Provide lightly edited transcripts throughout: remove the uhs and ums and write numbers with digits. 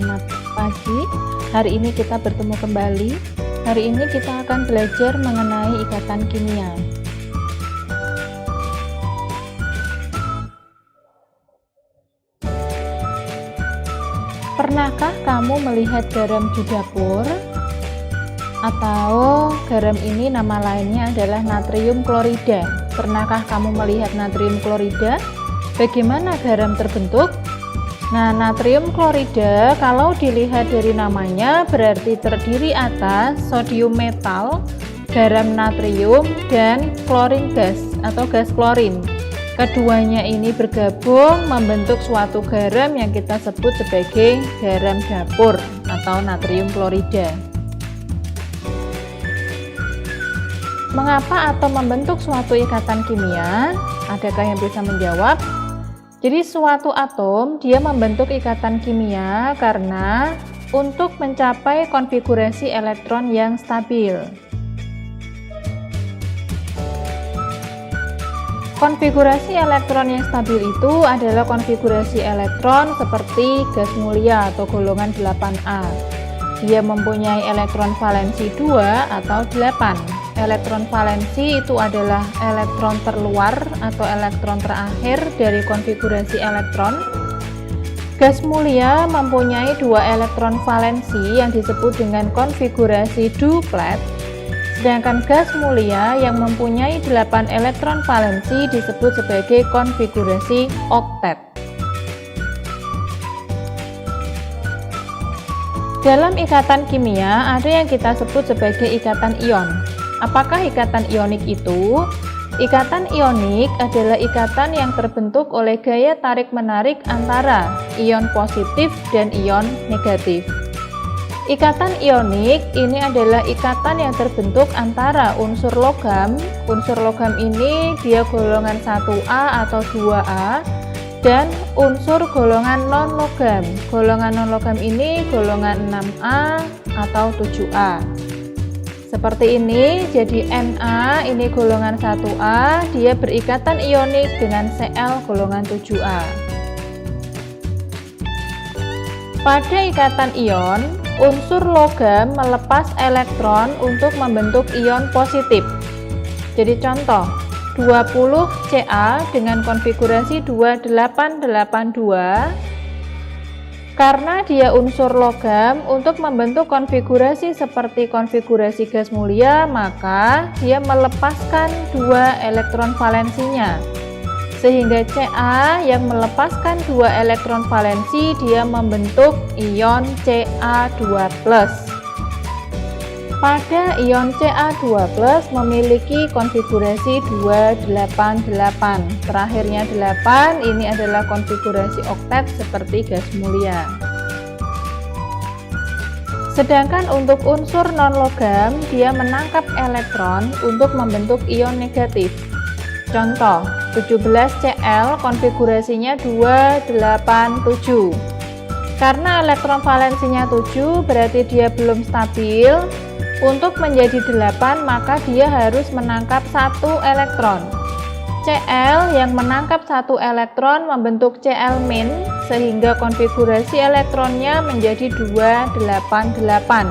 selamat pagi. Hari ini kita bertemu kembali. Hari ini kita akan belajar mengenai ikatan kimia. Pernahkah kamu melihat garam di dapur? Atau garam ini nama lainnya adalah natrium klorida. Pernahkah kamu melihat natrium klorida? Bagaimana garam terbentuk? Nah, natrium klorida kalau dilihat dari namanya berarti terdiri atas sodium metal, garam natrium, dan klorin gas atau gas klorin. Keduanya ini bergabung membentuk suatu garam yang kita sebut sebagai garam dapur atau natrium klorida. Mengapa atom membentuk suatu ikatan kimia? Adakah yang bisa menjawab? Jadi suatu atom dia membentuk ikatan kimia karena untuk mencapai konfigurasi elektron yang stabil. Konfigurasi elektron yang stabil itu adalah konfigurasi elektron seperti gas mulia atau golongan 8A. Dia mempunyai elektron valensi 2 atau 8. Elektron valensi itu adalah elektron terluar atau elektron terakhir dari konfigurasi elektron. Gas mulia mempunyai 2 elektron valensi yang disebut dengan konfigurasi duplet. Sedangkan gas mulia yang mempunyai 8 elektron valensi disebut sebagai konfigurasi oktet. Dalam ikatan kimia ada yang kita sebut sebagai ikatan ion. Apakah ikatan ionik itu? Ikatan ionik adalah ikatan yang terbentuk oleh gaya tarik-menarik antara ion positif dan ion negatif. Ikatan ionik ini adalah ikatan yang terbentuk antara unsur logam. Unsur logam ini dia golongan 1A atau 2A dan unsur golongan non-logam. Golongan non-logam ini golongan 6A atau 7A. Seperti ini, jadi Na ini golongan 1A, dia berikatan ionik dengan Cl golongan 7A. Pada ikatan ion, unsur logam melepas elektron untuk membentuk ion positif. Jadi contoh, 20 Ca dengan konfigurasi 2882. Karena dia unsur logam, untuk membentuk konfigurasi seperti konfigurasi gas mulia, maka dia melepaskan 2 elektron valensinya. Sehingga Ca yang melepaskan 2 elektron valensi, dia membentuk ion Ca2+. Pada ion Ca2+ memiliki konfigurasi 288. Terakhirnya 8, ini adalah konfigurasi oktet seperti gas mulia. Sedangkan untuk unsur non-logam, dia menangkap elektron untuk membentuk ion negatif. Contoh, 17 Cl konfigurasinya 287. Karena elektron valensinya 7, berarti dia belum stabil. Untuk menjadi 8, maka dia harus menangkap 1 elektron. Cl yang menangkap 1 elektron membentuk Cl-, sehingga konfigurasi elektronnya menjadi 288.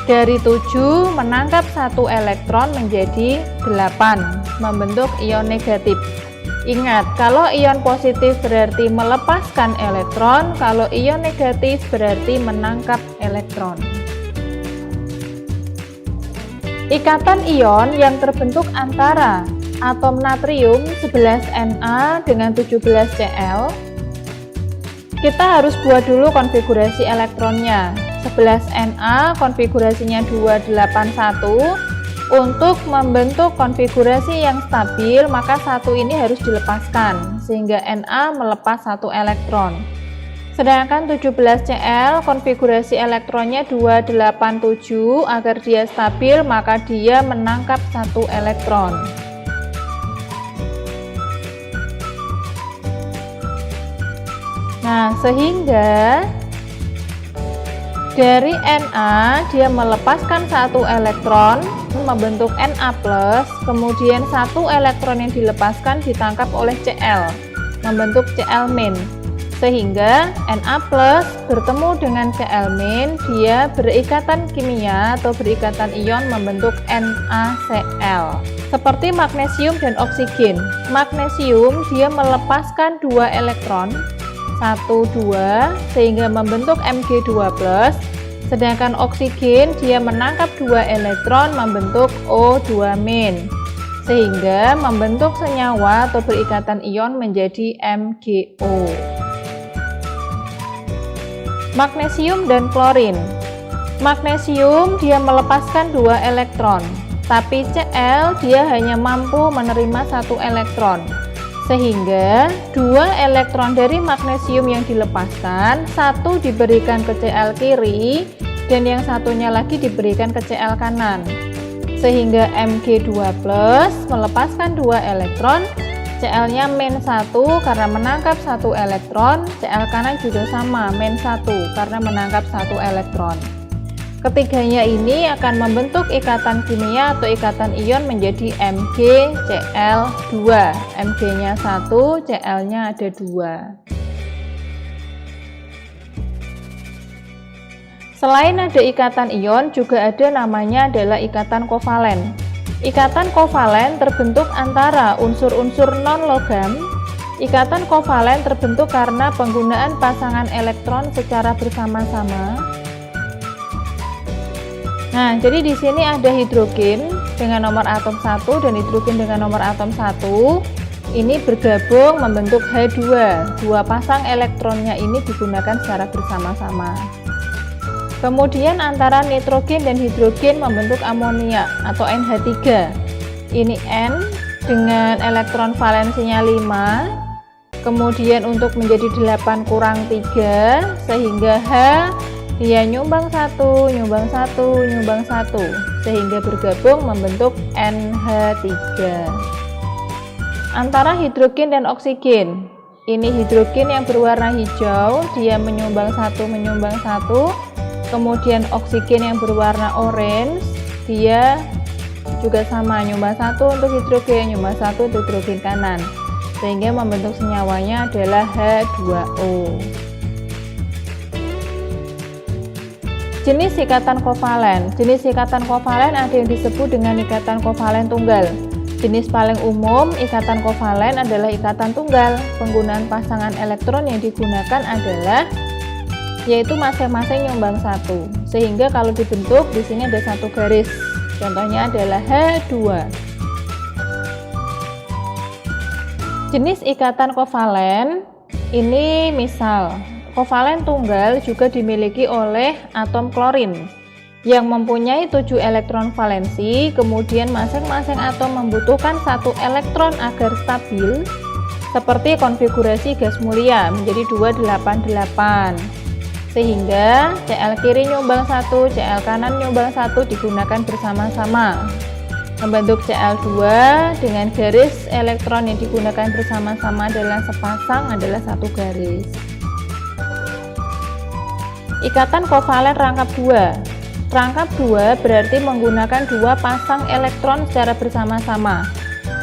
Dari 7 menangkap 1 elektron menjadi 8, membentuk ion negatif. Ingat, kalau ion positif berarti melepaskan elektron, kalau ion negatif berarti menangkap elektron. Ikatan ion yang terbentuk antara atom natrium 11Na dengan 17 Cl. Kita harus buat dulu konfigurasi elektronnya. 11Na konfigurasinya 281. Untuk membentuk konfigurasi yang stabil, maka 1 ini harus dilepaskan sehingga Na melepas 1 elektron. Sedangkan 17 Cl konfigurasi elektronnya 287, agar dia stabil maka dia menangkap 1 elektron. Nah, sehingga dari Na dia melepaskan 1 elektron membentuk Na+, kemudian 1 elektron yang dilepaskan ditangkap oleh Cl membentuk Cl-. Sehingga Na+ bertemu dengan Cl-, dia berikatan kimia atau berikatan ion membentuk NaCl. Seperti magnesium dan oksigen. Magnesium dia melepaskan 2 elektron, 1, 2, sehingga membentuk Mg2+, sedangkan oksigen dia menangkap 2 elektron membentuk O2-, sehingga membentuk senyawa atau berikatan ion menjadi MgO. Magnesium dan klorin. Magnesium dia melepaskan 2 elektron, tapi Cl dia hanya mampu menerima 1 elektron, sehingga 2 elektron dari magnesium yang dilepaskan, 1 diberikan ke Cl kiri dan yang satunya lagi diberikan ke Cl kanan, sehingga Mg2+ melepaskan 2 elektron, Cl-nya -1 karena menangkap 1 elektron, Cl kanan juga sama, -1 karena menangkap 1 elektron. Ketiganya ini akan membentuk ikatan kimia atau ikatan ion menjadi MgCl2. Mg-nya 1, Cl-nya ada 2. Selain ada ikatan ion, juga ada namanya adalah ikatan kovalen. Ikatan kovalen terbentuk antara unsur-unsur non-logam. Ikatan kovalen terbentuk karena penggunaan pasangan elektron secara bersama-sama. Nah, jadi di sini ada hidrogen dengan nomor atom 1 dan hidrogen dengan nomor atom 1. Ini bergabung membentuk H2. 2 pasang elektronnya ini digunakan secara bersama-sama. Kemudian antara nitrogen dan hidrogen membentuk amonia atau NH3. Ini N dengan elektron valensinya 5. Kemudian untuk menjadi 8 kurang 3, sehingga H dia nyumbang 1, nyumbang 1, nyumbang 1, sehingga bergabung membentuk NH3. Antara hidrogen dan oksigen. Ini hidrogen yang berwarna hijau, dia menyumbang 1, menyumbang 1. Kemudian oksigen yang berwarna orange, dia juga sama, nyumbang 1 untuk hidrogen, nyumbang 1 untuk hidrogen kanan, sehingga membentuk senyawanya adalah H2O. Jenis ikatan kovalen. Jenis ikatan kovalen ada yang disebut dengan ikatan kovalen tunggal. Jenis paling umum ikatan kovalen adalah ikatan tunggal. Penggunaan pasangan elektron yang digunakan adalah yaitu masing-masing nyumbang 1, sehingga kalau dibentuk di sini ada 1 garis. Contohnya adalah H2. Jenis ikatan kovalen ini misal kovalen tunggal juga dimiliki oleh atom klorin yang mempunyai 7 elektron valensi, kemudian masing-masing atom membutuhkan 1 elektron agar stabil, seperti konfigurasi gas mulia menjadi 288. Sehingga Cl kiri nyumbang 1, Cl kanan nyumbang 1 digunakan bersama-sama membentuk Cl2 dengan garis elektron yang digunakan bersama-sama adalah sepasang, adalah 1 garis. Ikatan kovalen rangkap 2. Rangkap 2 berarti menggunakan 2 pasang elektron secara bersama-sama.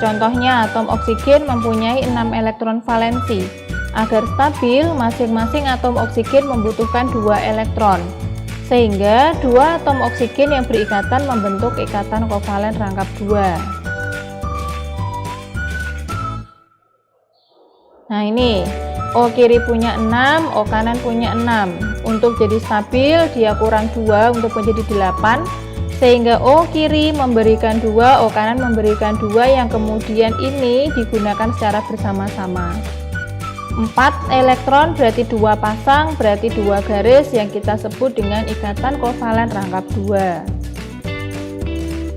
Contohnya atom oksigen mempunyai 6 elektron valensi. Agar stabil, masing-masing atom oksigen membutuhkan 2 elektron, sehingga 2 atom oksigen yang berikatan membentuk ikatan kovalen rangkap 2. Nah ini, O kiri punya 6, O kanan punya 6. Untuk jadi stabil, dia kurang 2 untuk menjadi 8, sehingga O kiri memberikan 2, O kanan memberikan 2 yang kemudian ini digunakan secara bersama-sama. 4 elektron berarti 2 pasang, berarti 2 garis yang kita sebut dengan ikatan kovalen rangkap 2.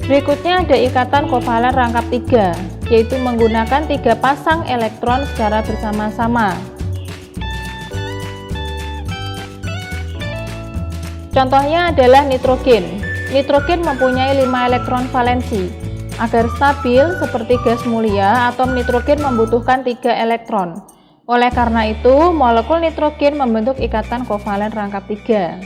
Berikutnya ada ikatan kovalen rangkap 3, yaitu menggunakan 3 pasang elektron secara bersama-sama. Contohnya adalah nitrogen. Nitrogen mempunyai 5 elektron valensi. Agar stabil seperti gas mulia, atom nitrogen membutuhkan 3 elektron. Oleh karena itu, molekul nitrogen membentuk ikatan kovalen rangkap 3.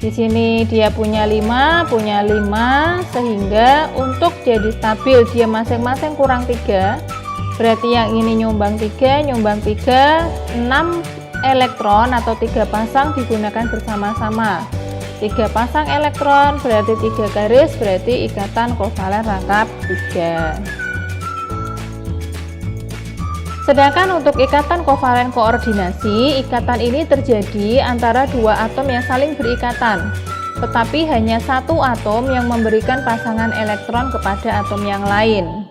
Di sini dia punya 5, sehingga untuk jadi stabil dia masing-masing kurang 3, Berarti yang ini nyumbang 3, 6 elektron atau 3 pasang digunakan bersama-sama. 3 pasang elektron berarti 3 garis, berarti ikatan kovalen rangkap 3. Sedangkan untuk ikatan kovalen koordinasi, ikatan ini terjadi antara dua atom yang saling berikatan, tetapi hanya satu atom yang memberikan pasangan elektron kepada atom yang lain.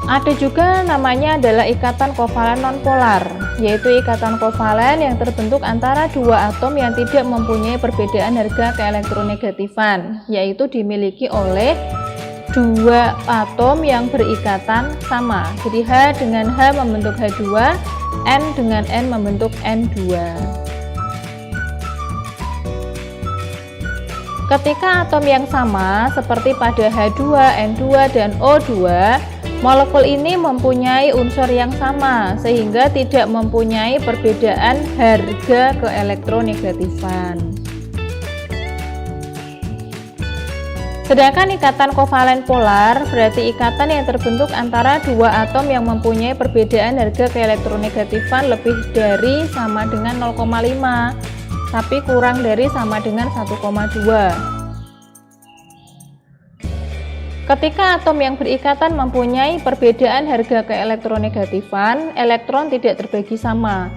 Ada juga namanya adalah ikatan kovalen nonpolar, yaitu ikatan kovalen yang terbentuk antara dua atom yang tidak mempunyai perbedaan harga keelektronegatifan, yaitu dimiliki oleh dua atom yang berikatan sama. Jadi H dengan H membentuk H2, N dengan N membentuk N2. Ketika atom yang sama seperti pada H2, N2, dan O2, molekul ini mempunyai unsur yang sama sehingga tidak mempunyai perbedaan harga keelektronegatifan. Sedangkan ikatan kovalen polar berarti ikatan yang terbentuk antara dua atom yang mempunyai perbedaan harga keelektronegatifan lebih dari sama dengan 0,5 tapi kurang dari sama dengan 1,2. Ketika atom yang berikatan mempunyai perbedaan harga keelektronegatifan, elektron tidak terbagi sama.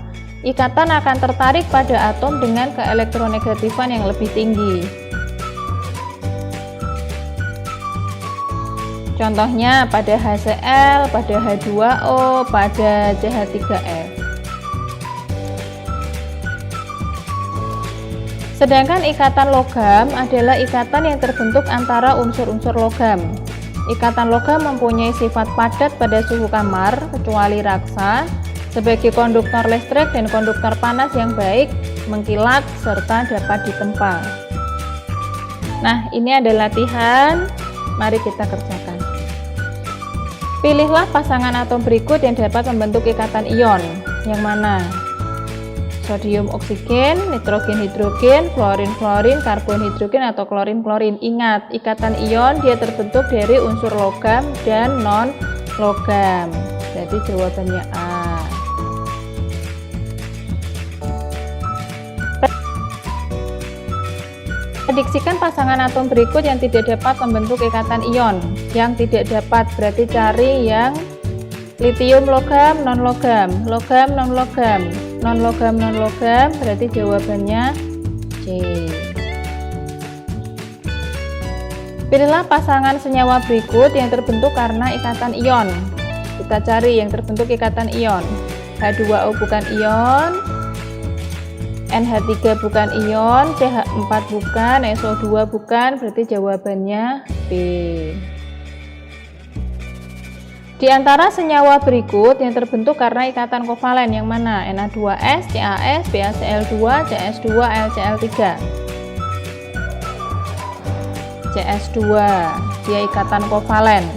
Ikatan akan tertarik pada atom dengan keelektronegatifan yang lebih tinggi. Contohnya pada HCl, pada H2O, pada CH3F. Sedangkan ikatan logam adalah ikatan yang terbentuk antara unsur-unsur logam. Ikatan logam mempunyai sifat padat pada suhu kamar, kecuali raksa, sebagai konduktor listrik dan konduktor panas yang baik, mengkilat, serta dapat ditempa. Nah, ini ada latihan, mari kita kerjakan. Pilihlah pasangan atom berikut yang dapat membentuk ikatan ion. Yang mana? Sodium oksigen, nitrogen hidrogen, fluorin fluorin, karbon hidrogen atau klorin klorin. Ingat, ikatan ion dia terbentuk dari unsur logam dan non logam. Jadi jawabannya A. Prediksikan pasangan atom berikut yang tidak dapat membentuk ikatan ion. Yang tidak dapat berarti cari yang litium logam, non logam, logam non logam, non logam non logam, berarti jawabannya C. Pilihlah pasangan senyawa berikut yang terbentuk karena ikatan ion. Kita cari yang terbentuk ikatan ion. H2O bukan ion, NH3 bukan ion, CH4 bukan, SO2 bukan, berarti jawabannya B. Di antara senyawa berikut yang terbentuk karena ikatan kovalen yang mana? Na2S, CaS, BaCl2, CS2, LCl3. CS2, dia ikatan kovalen.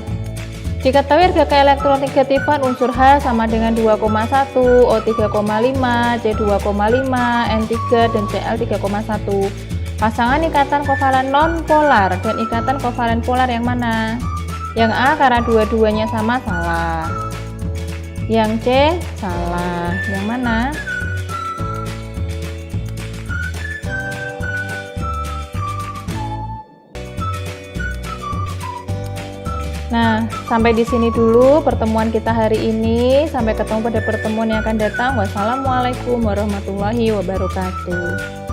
Diketahui harga keelektronegatifan unsur H sama dengan 2,1, O3,5, C2,5, N3, dan Cl3,1. Pasangan ikatan kovalen non-polar dan ikatan kovalen polar yang mana? Yang A karena dua-duanya sama, salah. Yang C salah. Yang mana? Nah, sampai di sini dulu pertemuan kita hari ini. Sampai ketemu pada pertemuan yang akan datang. Wassalamualaikum warahmatullahi wabarakatuh.